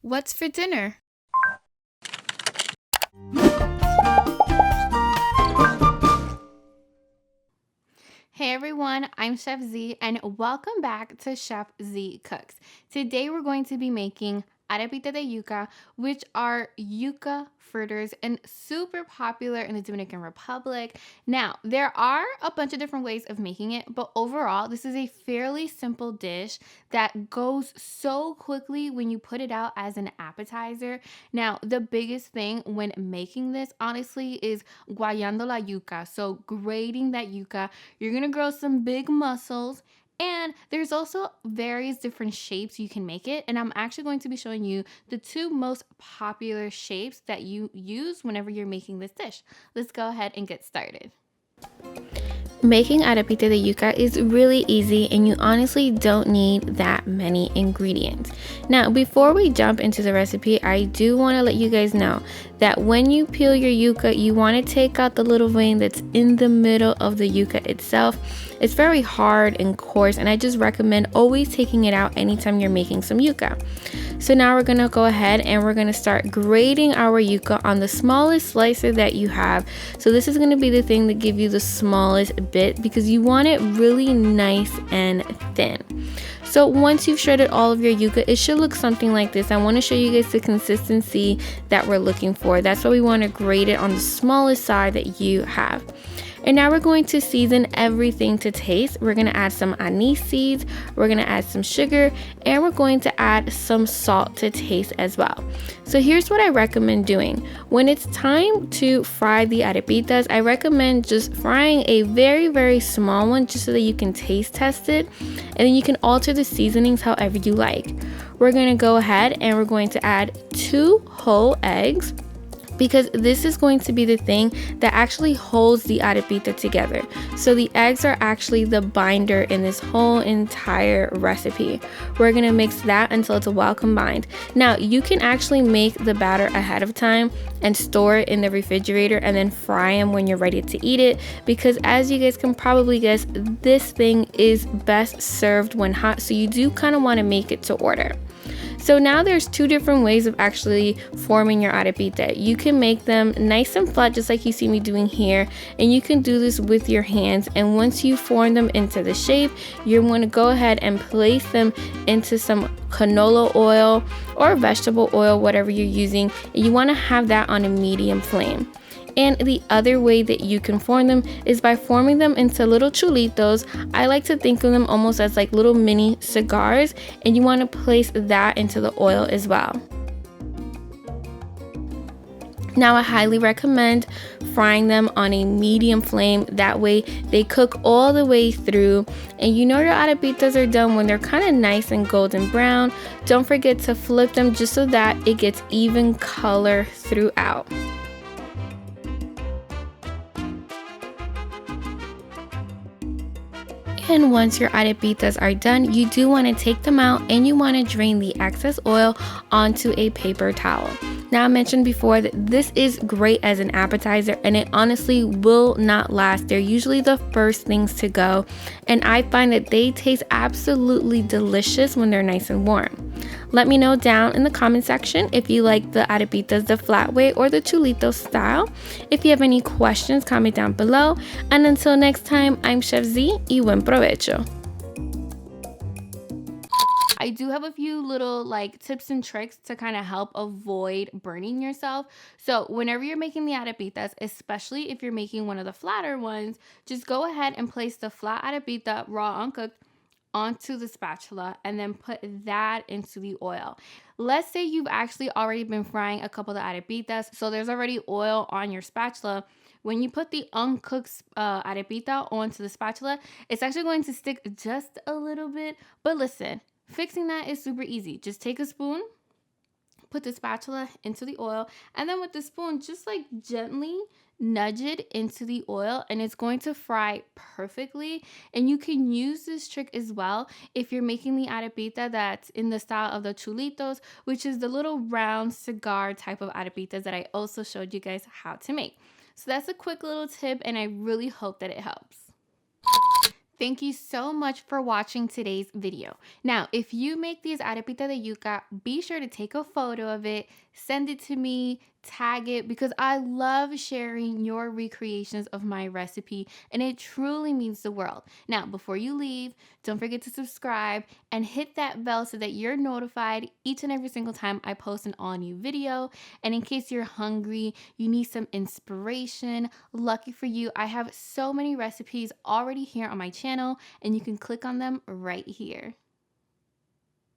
What's for dinner? Hey everyone, I'm Chef Z and welcome back to Chef Z Cooks. Today we're going to be making Arepitas de Yuca, which are yuca fritters and super popular in the Dominican Republic. Now, there are a bunch of different ways of making it, but overall, this is a fairly simple dish that goes so quickly when you put it out as an appetizer. Now, the biggest thing when making this, honestly, is guayando la yuca. So, grating that yuca. You're gonna grow some big muscles. And there's also various different shapes you can make it. And I'm actually going to be showing you the two most popular shapes that you use whenever you're making this dish. Let's go ahead and get started. Making arepitas de yuca is really easy and you honestly don't need that many ingredients. Now, before we jump into the recipe, I do want to let you guys know that when you peel your yuca, you want to take out the little vein that's in the middle of the yuca itself. It's very hard and coarse, and I just recommend always taking it out anytime you're making some yuca. So now we're gonna go ahead and we're gonna start grating our yuca on the smallest slicer that you have. So this is gonna be the thing that give you the smallest bit because you want it really nice and thin. So once you've shredded all of your yuca, it should look something like this. I want to show you guys the consistency that we're looking for. That's why we want to grate it on the smallest side that you have. And now we're going to season everything to taste. We're going to add some anise seeds, we're going to add some sugar, and we're going to add some salt to taste as well. So here's what I recommend doing. When it's time to fry the arepitas, I recommend just frying a very, very small one just so that you can taste test it. And then you can alter the seasonings however you like. We're going to go ahead and we're going to add 2 whole eggs, because this is going to be the thing that actually holds the arepita together. So the eggs are actually the binder in this whole entire recipe. We're gonna mix that until it's well combined. Now, you can actually make the batter ahead of time and store it in the refrigerator and then fry them when you're ready to eat it, because as you guys can probably guess, this thing is best served when hot, so you do kind of want to make it to order. So now there's 2 different ways of actually forming your arepita. You can make them nice and flat just like you see me doing here, and you can do this with your hands. And once you form them into the shape, you're going to go ahead and place them into some canola oil or vegetable oil, whatever you're using, and you want to have that on a medium flame. And the other way that you can form them is by forming them into little chulitos. I like to think of them almost as like little mini cigars, and you want to place that into the oil as well. Now, I highly recommend frying them on a medium flame. That way they cook all the way through, and you know your arepitas are done when they're kind of nice and golden brown. Don't forget to flip them just so that it gets even color throughout. And once your arepitas are done, you do want to take them out and you want to drain the excess oil onto a paper towel. Now, I mentioned before that this is great as an appetizer, and it honestly will not last. They're usually the first things to go, and I find that they taste absolutely delicious when they're nice and warm. Let me know down in the comment section if you like the arepitas the flat way or the chulito style. If you have any questions, comment down below. And until next time, I'm Chef Z y buen provecho. I do have a few little tips and tricks to kind of help avoid burning yourself. So whenever you're making the arepitas, especially if you're making one of the flatter ones, just go ahead and place the flat arepita raw uncooked onto the spatula and then put that into the oil. Let's say you've actually already been frying a couple of arepitas, so there's already oil on your spatula. When you put the uncooked arepita onto the spatula, it's actually going to stick just a little bit, but listen, fixing that is super easy. Just take a spoon, put the spatula into the oil, and then with the spoon, just gently nudge it into the oil, and it's going to fry perfectly. And you can use this trick as well if you're making the arepita that's in the style of the chulitos, which is the little round cigar type of arepitas that I also showed you guys how to make. So that's a quick little tip, and I really hope that it helps. Thank you so much for watching today's video. Now, if you make these arepitas de yuca, be sure to take a photo of it, send it to me, tag it, because I love sharing your recreations of my recipe and it truly means the world. Now, before you leave, don't forget to subscribe and hit that bell so that you're notified each and every single time I post an all new video. And in case you're hungry, you need some inspiration, lucky for you, I have so many recipes already here on my channel and you can click on them right here.